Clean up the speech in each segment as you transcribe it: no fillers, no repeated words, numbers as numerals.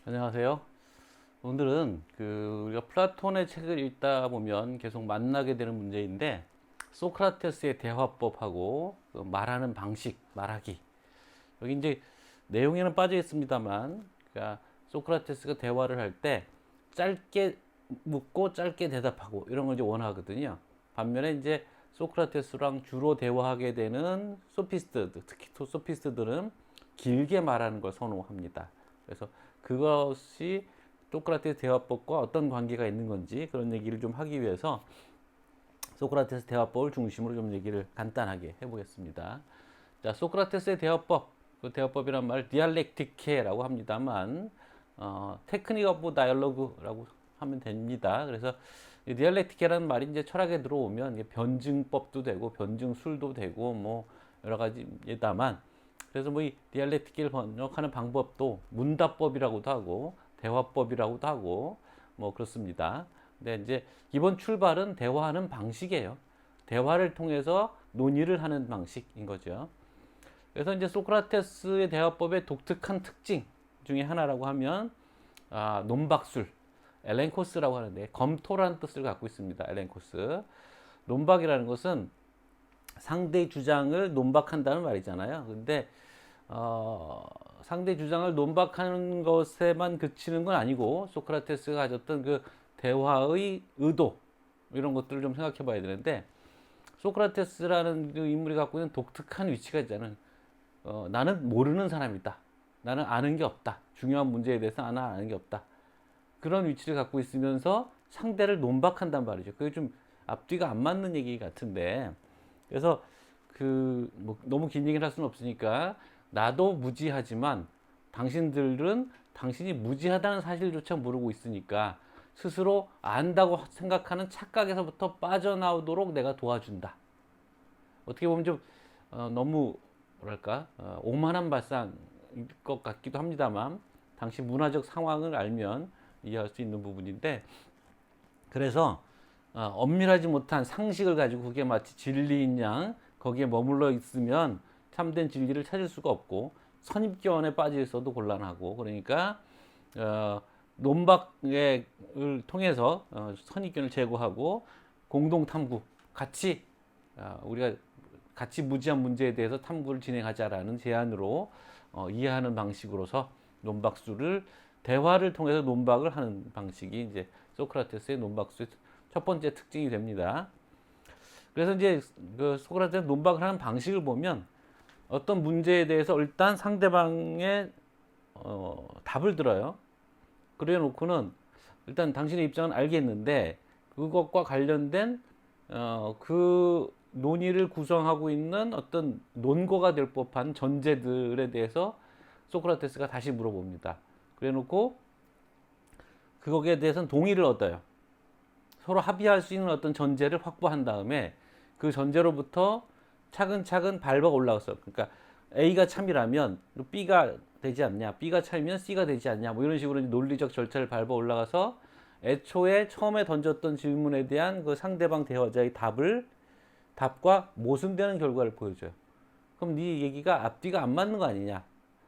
안녕하세요. 오늘은 우리가 플라톤의 책을 읽다 보면 계속 만나게 되는 문제인데, 소크라테스의 대화법하고 그 말하는 방식, 말하기. 여기 이제 내용에는 빠져 있습니다만, 그러니까 소크라테스가 대화를 할 때 짧게 묻고 짧게 대답하고 이런 걸 이제 원하거든요. 반면에 이제 소크라테스랑 주로 대화하게 되는 소피스트, 특히 소피스트들은 길게 말하는 걸 선호합니다. 그래서 그것이 소크라테스 대화법과 어떤 관계가 있는 건지 그런 얘기를 좀 하기 위해서 소크라테스 대화법을 중심으로 좀 얘기를 간단하게 해보겠습니다. 자, 소크라테스의 대화법, 그 대화법이란 말을 디알렉티케라고 합니다만, 테크닉 오브 다이얼로그라고 하면 됩니다. 그래서 이 디알렉티케라는 말이 이제 철학에 들어오면 변증법도 되고 변증술도 되고 뭐 여러 가지다만, 그래서 뭐 이 디알렉티케를 번역하는 방법도 문답법이라고도 하고 대화법이라고도 하고 뭐 그렇습니다. 근데 이제 기본 출발은 대화하는 방식이에요. 대화를 통해서 논의를 하는 방식인 거죠. 그래서 이제 소크라테스의 대화법의 독특한 특징 중에 하나라고 하면 논박술, 엘렌코스라고 하는데 검토라는 뜻을 갖고 있습니다. 엘렌코스. 논박이라는 것은 상대의 주장을 논박한다는 말이잖아요. 근데 상대 주장을 논박하는 것에만 그치는 건 아니고 소크라테스가 가졌던 그 대화의 의도 이런 것들을 좀 생각해 봐야 되는데, 소크라테스라는 그 인물이 갖고 있는 독특한 위치가 있잖아요. 나는 모르는 사람이다. 나는 아는 게 없다. 중요한 문제에 대해서 나는 아는 게 없다. 그런 위치를 갖고 있으면서 상대를 논박한단 말이죠. 그게 좀 앞뒤가 안 맞는 얘기 같은데, 그래서 뭐 너무 긴 얘기를 할 수는 없으니까, 나도 무지하지만 당신들은 당신이 무지하다는 사실조차 모르고 있으니까 스스로 안다고 생각하는 착각에서부터 빠져나오도록 내가 도와준다. 어떻게 보면 좀 너무 뭐랄까 오만한 발상일 것 같기도 합니다만, 당시 문화적 상황을 알면 이해할 수 있는 부분인데, 그래서 엄밀하지 못한 상식을 가지고 그게 마치 진리인 양 거기에 머물러 있으면 참된 진리를 찾을 수가 없고 선입견에 빠져 있어도 곤란하고, 그러니까 논박을 통해서 선입견을 제거하고 공동 탐구, 같이 우리가 같이 무지한 문제에 대해서 탐구를 진행하자라는 제안으로 이해하는 방식으로서 논박수를 대화를 통해서 논박을 하는 방식이 이제 소크라테스의 논박수의 첫 번째 특징이 됩니다. 그래서 이제 그 소크라테스 논박을 하는 방식을 보면 어떤 문제에 대해서 일단 상대방의 답을 들어요. 그래 놓고는 일단 당신의 입장은 알겠는데 그것과 관련된 그 논의를 구성하고 있는 어떤 논거가 될 법한 전제들에 대해서 소크라테스가 다시 물어봅니다. 그래 놓고 그거에 대해서는 동의를 얻어요. 서로 합의할 수 있는 어떤 전제를 확보한 다음에 그 전제로부터 차근차근 밟아 올라가서, 그러니까 A가 참이라면 B가 되지 않냐, B가 참이면 C가 되지 않냐, 뭐 이런 식으로 논리적 절차를 밟아 올라가서 애초에 처음에 던졌던 질문에 대한 그 상대방 대화자의 답과 모순되는 결과를 보여줘요. 그럼 네 얘기가 앞뒤가 안 맞는 거 아니냐?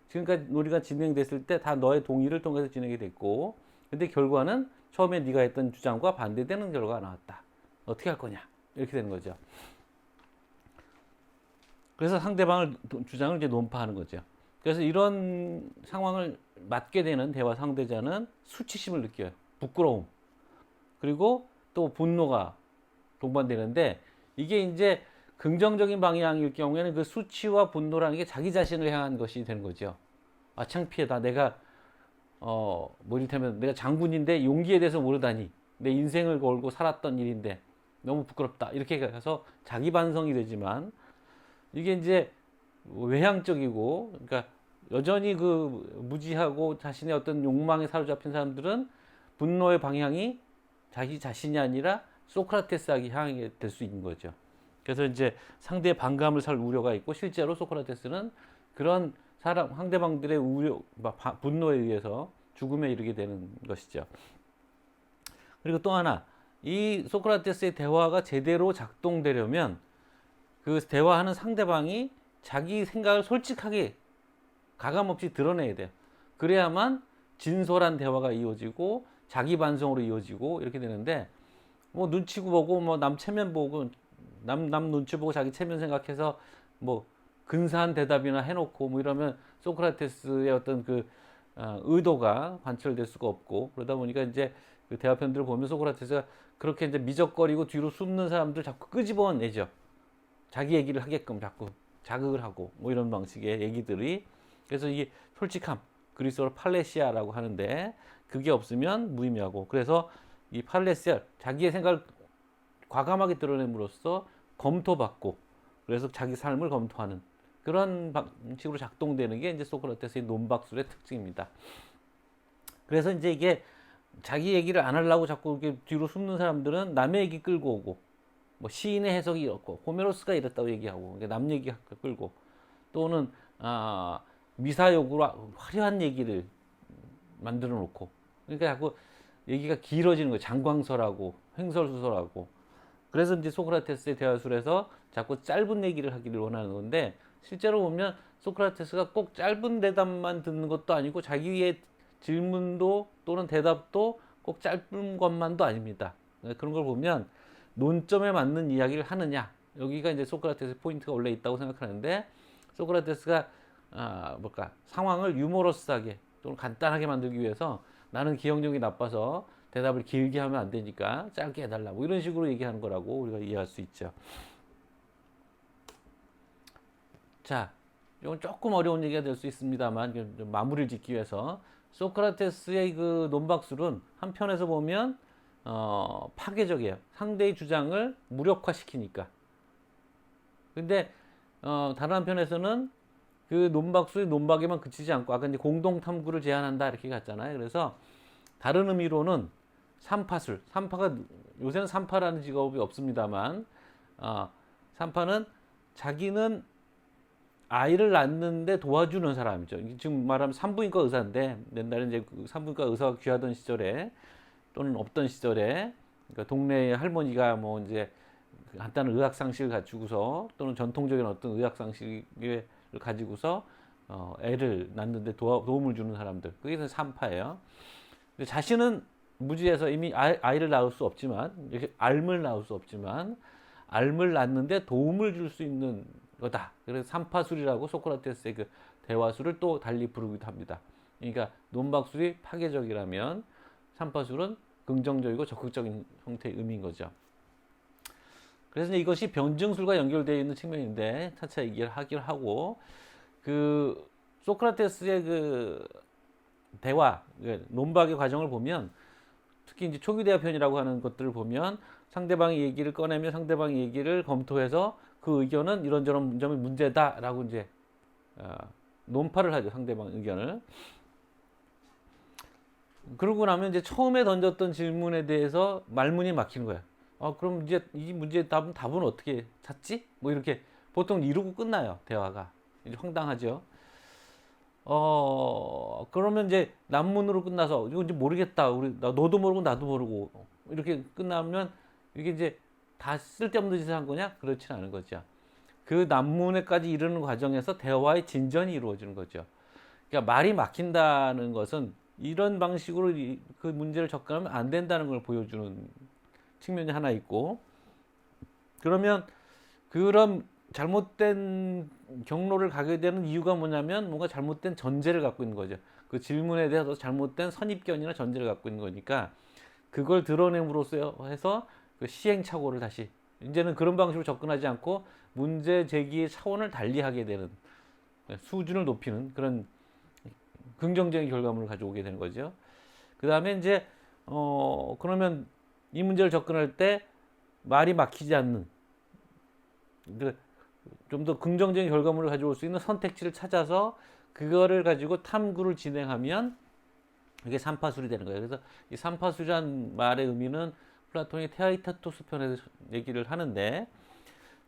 지금까지 논의가 진행됐을 때 다 너의 동의를 통해서 진행이 됐고, 근데 결과는 처음에 네가 했던 주장과 반대되는 결과가 나왔다. 어떻게 할 거냐? 이렇게 되는 거죠. 그래서 상대방을 주장을 이제 논파하는 거죠. 그래서 이런 상황을 맞게 되는 대화 상대자는 수치심을 느껴요. 부끄러움. 그리고 또 분노가 동반되는데, 이게 이제 긍정적인 방향일 경우에는 그 수치와 분노라는 게 자기 자신을 향한 것이 되는 거죠. 아, 창피하다. 내가 뭐 이를테면 내가 장군인데 용기에 대해서 모르다니. 내 인생을 걸고 살았던 일인데 너무 부끄럽다. 이렇게 해서 자기 반성이 되지만, 이게 이제 외향적이고, 그러니까 여전히 그 무지하고 자신의 어떤 욕망에 사로잡힌 사람들은 분노의 방향이 자기 자신이 아니라 소크라테스에게 향하게 될 수 있는 거죠. 그래서 이제 상대의 반감을 살 우려가 있고, 실제로 소크라테스는 그런 상대방들의 분노에 의해서 죽음에 이르게 되는 것이죠. 그리고 또 하나, 이 소크라테스의 대화가 제대로 작동되려면 그 대화하는 상대방이 자기 생각을 솔직하게 가감없이 드러내야 돼요. 그래야만 진솔한 대화가 이어지고 자기 반성으로 이어지고 이렇게 되는데 뭐 눈치 보고 뭐 남 체면 보고 남 눈치 보고 자기 체면 생각해서 뭐 근사한 대답이나 해놓고 뭐 이러면 소크라테스의 어떤 그 의도가 관철될 수가 없고 그러다 보니까 이제 그 대화편들을 보면 소크라테스가 그렇게 이제 미적거리고 뒤로 숨는 사람들 자꾸 끄집어내죠. 자기 얘기를 하게끔 자꾸 자극을 하고 뭐 이런 방식의 얘기들이 그래서 이게 솔직함 그리스어로 팔레시아라고 하는데 그게 없으면 무의미하고 그래서 이 팔레시아 자기의 생각을 과감하게 드러냄으로써 검토받고 그래서 자기 삶을 검토하는 그런 방식으로 작동되는 게 이제 소크라테스의 논박술의 특징입니다. 그래서 이제 이게 자기 얘기를 안 하려고 자꾸 이렇게 뒤로 숨는 사람들은 남의 얘기 끌고 오고 뭐 시인의 해석이 이렇고 호메로스가 이랬다고 얘기하고 남 얘기 끌고 또는 미사역으로 화려한 얘기를 만들어 놓고 그러니까 자꾸 얘기가 길어지는 거예요. 장광설하고 횡설수설하고 그래서 이제 소크라테스의 대화술에서 자꾸 짧은 얘기를 하기를 원하는 건데 실제로 보면 소크라테스가 꼭 짧은 대답만 듣는 것도 아니고 자기의 질문도 또는 대답도 꼭 짧은 것만도 아닙니다. 그런 걸 보면 논점에 맞는 이야기를 하느냐 여기가 이제 소크라테스의 포인트가 원래 있다고 생각하는데 소크라테스가 상황을 유머러스하게 또는 간단하게 만들기 위해서 나는 기억력이 나빠서 대답을 길게 하면 안 되니까 짧게 해달라 뭐 이런 식으로 얘기하는 거라고 우리가 이해할 수 있죠. 자, 이건 조금 어려운 얘기가 될 수 있습니다만 좀 마무리를 짓기 위해서 소크라테스의 그 논박술은 한편에서 보면 파괴적이에요. 상대의 주장을 무력화시키니까. 근데 다른 한편에서는 그 논박술이 논박에만 그치지 않고 아까 이제 공동 탐구를 제안한다 이렇게 갔잖아요. 그래서 다른 의미로는 삼파술, 삼파가 요새는 삼파라는 직업이 없습니다만 삼파는 자기는 아이를 낳는데 도와주는 사람이죠. 지금 말하면 산부인과 의사인데 옛날에 이제 그 산부인과 의사가 귀하던 시절에 또는 없던 시절에 그러니까 동네 할머니가 뭐 이제 간단한 의학 상식을 갖추고서 또는 전통적인 어떤 의학 상식을 가지고서 애를 낳는데 도움을 주는 사람들 그게 산파예요. 자신은 무지해서 이미 아이를 낳을 수 없지만 이렇게 알을 낳을 수 없지만 알을 낳는데 도움을 줄 수 있는 거다. 그래서 삼파술이라고 소크라테스의 그 대화술을 또 달리 부르기도 합니다. 그러니까 논박술이 파괴적이라면 삼파술은 긍정적이고 적극적인 형태의 의미인 거죠. 그래서 이것이 변증술과 연결되어 있는 측면인데 차차 얘기를 하기로 하고 그 소크라테스의 그 대화 논박의 과정을 보면 특히 이제 초기 대화편이라고 하는 것들을 보면 상대방의 얘기를 꺼내며 상대방의 얘기를 검토해서 그 의견은 이런저런 점이 문제다라고 이제 논파를 하죠. 상대방 의견을. 그러고 나면 이제 처음에 던졌던 질문에 대해서 말문이 막히는 거야. 그럼 이제 이 문제의 답은 어떻게 찾지? 뭐 이렇게 보통 이러고 끝나요. 대화가. 이제 황당하죠. 그러면 이제 난문으로 끝나서 이거 이제 모르겠다. 너도 모르고 나도 모르고 이렇게 끝나면 이게 이제 다 쓸데없는 짓을 한 거냐? 그렇지는 않은 거죠. 그 난문에까지 이르는 과정에서 대화의 진전이 이루어지는 거죠. 그러니까 말이 막힌다는 것은 이런 방식으로 그 문제를 접근하면 안 된다는 걸 보여주는 측면이 하나 있고 그러면 그런 잘못된 경로를 가게 되는 이유가 뭐냐면 뭔가 잘못된 전제를 갖고 있는 거죠. 그 질문에 대해서 잘못된 선입견이나 전제를 갖고 있는 거니까 그걸 드러냄으로써 해서 그 시행착오를 다시 이제는 그런 방식으로 접근하지 않고 문제 제기의 차원을 달리하게 되는 수준을 높이는 그런 긍정적인 결과물을 가져오게 되는 거죠. 그 다음에 이제 그러면 이 문제를 접근할 때 말이 막히지 않는 좀 더 긍정적인 결과물을 가져올 수 있는 선택지를 찾아서 그거를 가지고 탐구를 진행하면 이게 삼파술이 되는 거예요. 그래서 이 삼파술이란 말의 의미는 플라톤이 테아이타토스 편에서 얘기를 하는데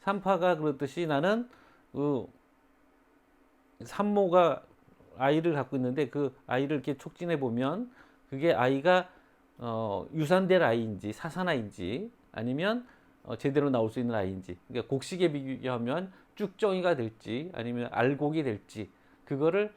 삼파가 그렇듯이 나는 그 산모가 아이를 갖고 있는데 그 아이를 이렇게 촉진해 보면 그게 아이가 유산될 아이인지 사산아이인지 아니면 제대로 나올 수 있는 아이인지 그러니까 곡식에 비교하면 쭉정이가 될지 아니면 알곡이 될지 그거를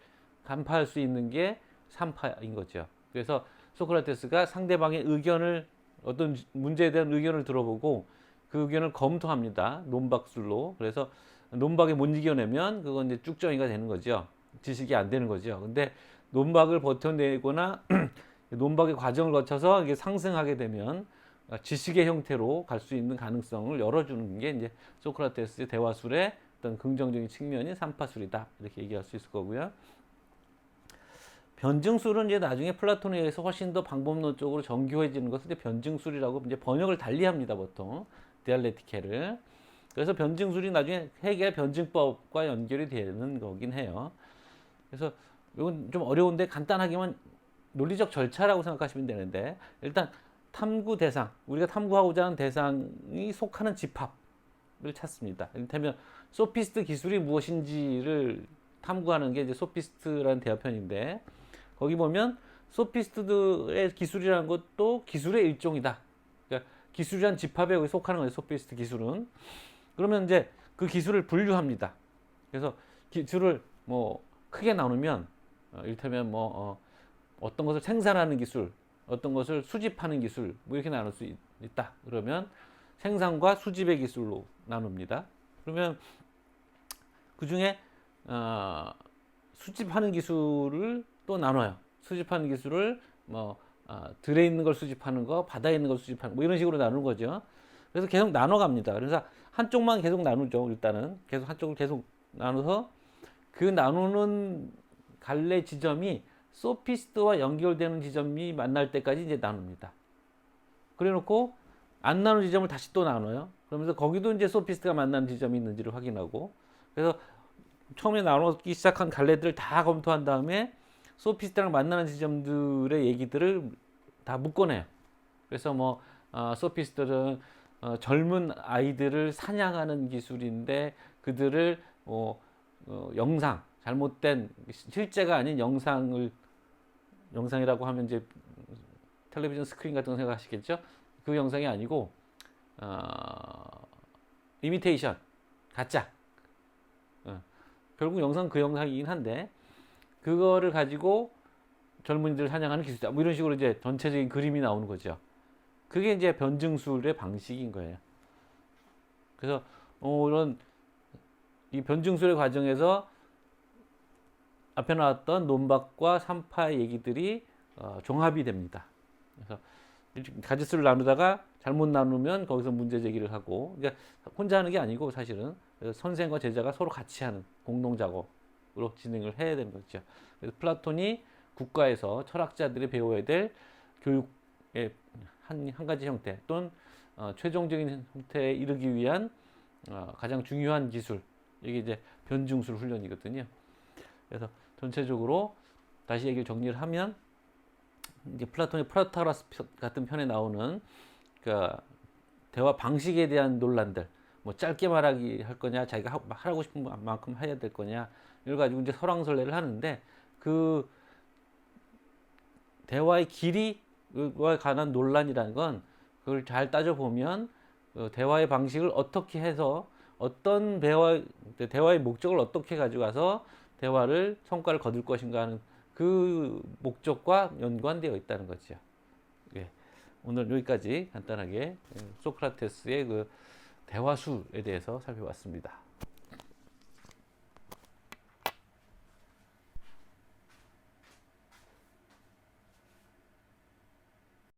간파할 수 있는 게 3파인 거죠. 그래서 소크라테스가 상대방의 의견을 어떤 문제에 대한 의견을 들어보고 그 의견을 검토합니다. 논박술로. 그래서 논박에 못 이겨내면 그건 이제 쭉정이가 되는 거죠. 지식이 안 되는 거죠. 근데 논박을 버텨내거나 논박의 과정을 거쳐서 이게 상승하게 되면 지식의 형태로 갈 수 있는 가능성을 열어주는 게 이제 소크라테스의 대화술의 어떤 긍정적인 측면인 삼파술이다. 이렇게 얘기할 수 있을 거고요. 변증술은 이제 나중에 플라톤에 의해서 훨씬 더 방법론적으로 정교해지는 것을 이제 변증술이라고 이제 번역을 달리합니다, 보통 디알레티케를. 그래서 변증술이 나중에 해겔 변증법과 연결이 되는 거긴 해요. 그래서 이건 좀 어려운데 간단하게만 논리적 절차라고 생각하시면 되는데, 일단 탐구 대상, 우리가 탐구하고자 하는 대상이 속하는 집합을 찾습니다. 이를테면 소피스트 기술이 무엇인지를 탐구하는 게 이제 소피스트라는 대화편인데, 거기 보면 소피스트의 기술이라는 것도 기술의 일종이다. 그러니까 기술이란 집합에 속하는 거예요, 소피스트 기술은. 그러면 이제 그 기술을 분류합니다. 그래서 기술을 뭐 크게 나누면 이를테면 어떤 것을 생산하는 기술, 어떤 것을 수집하는 기술, 뭐 이렇게 나눌 수 있다. 그러면 생산과 수집의 기술로 나눕니다. 그러면 그 중에 수집하는 기술을 또 나눠요. 수집하는 기술을 들에 있는 걸 수집하는 거, 바다에 있는 걸 수집하는 거, 뭐 이런 식으로 나누는 거죠. 그래서 계속 나눠갑니다. 그래서 한쪽만 계속 나누죠. 일단은 계속 한쪽을 계속 나눠서 그 나누는 갈래 지점이 소피스트와 연결되는 지점이 만날 때까지 이제 나눕니다. 그래놓고 안 나눈 지점을 다시 또 나눠요. 그러면서 거기도 이제 소피스트가 만나는 지점이 있는지를 확인하고, 그래서 처음에 나누기 시작한 갈래들을 다 검토한 다음에 소피스트랑 만나는 지점들의 얘기들을 다 묶어내요. 그래서 소피스트는 젊은 아이들을 사냥하는 기술인데 그들을 영상, 잘못된 실제가 아닌 영상이라고 하면 이제 텔레비전 스크린 같은 거 생각하시겠죠? 그 영상이 아니고 이미테이션, 가짜. 결국 영상 그 영상이긴 한데 그거를 가지고 젊은이들을 사냥하는 기술자, 뭐 이런 식으로 이제 전체적인 그림이 나오는 거죠. 그게 이제 변증술의 방식인 거예요. 그래서 이런 이 변증술의 과정에서 앞에 나왔던 논박과 삼파의 얘기들이 종합이 됩니다. 그래서 가지수를 나누다가 잘못 나누면 거기서 문제 제기를 하고, 그러니까 혼자 하는 게 아니고 사실은 선생과 제자가 서로 같이 하는 공동 작업으로 진행을 해야 되는 거죠. 그래서 플라톤이 국가에서 철학자들이 배워야 될 교육의 한 가지 형태 또는 최종적인 형태에 이르기 위한 가장 중요한 기술, 이게 이제 변증술 훈련이거든요. 그래서 전체적으로 다시 얘기를 정리를 하면 이제 플라톤의 프로타고라스 같은 편에 나오는 그러니까 대화 방식에 대한 논란들, 뭐 짧게 말하기 할 거냐, 자기가 하고 싶은 만큼 해야 될 거냐, 이걸 가지고 이제 설왕설래를 하는데, 그 대화의 길이와 관한 논란이라는 건 그걸 잘 따져보면 대화의 방식을 어떻게 해서 어떤 대화의 목적을 어떻게 가져가서 대화를 성과를 거둘 것인가 하는 그 목적과 연관되어 있다는 거죠. 예. 오늘 여기까지 간단하게 소크라테스의 그 대화술에 대해서 살펴봤습니다.